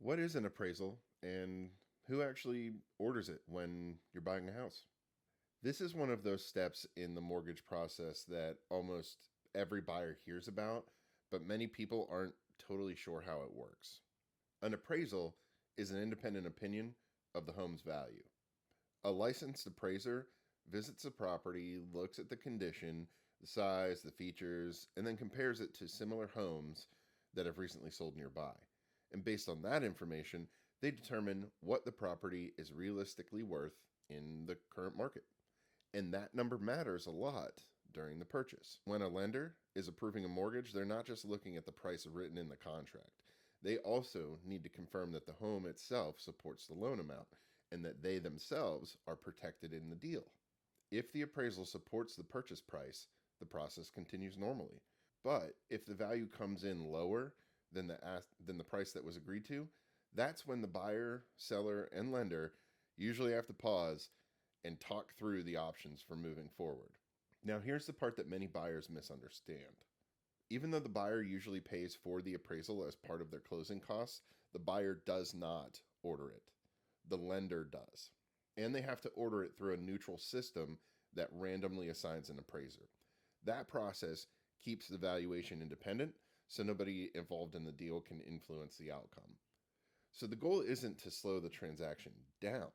What is an appraisal and who actually orders it when you're buying a house? This is one of those steps in the mortgage process that almost every buyer hears about, but many people aren't totally sure how it works. An appraisal is an independent opinion of the home's value. A licensed appraiser visits the property, looks at the condition, the size, the features, and then compares it to similar homes that have recently sold nearby. And based on that information, they determine what the property is realistically worth in the current market. And that number matters a lot during the purchase. When a lender is approving a mortgage, they're not just looking at the price written in the contract. They also need to confirm that the home itself supports the loan amount and that they themselves are protected in the deal. If the appraisal supports the purchase price, the process continues normally. But if the value comes in lower than the price that was agreed to, that's when the buyer, seller, and lender usually have to pause and talk through the options for moving forward. Now, here's the part that many buyers misunderstand. Even though the buyer usually pays for the appraisal as part of their closing costs, the buyer does not order it. The lender does. And they have to order it through a neutral system that randomly assigns an appraiser. That process keeps the valuation independent, so nobody involved in the deal can influence the outcome. So the goal isn't to slow the transaction down.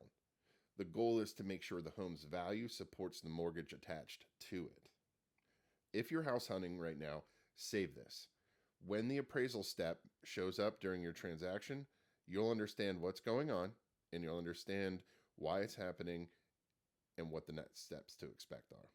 The goal is to make sure the home's value supports the mortgage attached to it. If you're house hunting right now, save this. When the appraisal step shows up during your transaction, you'll understand what's going on and you'll understand why it's happening and what the next steps to expect are.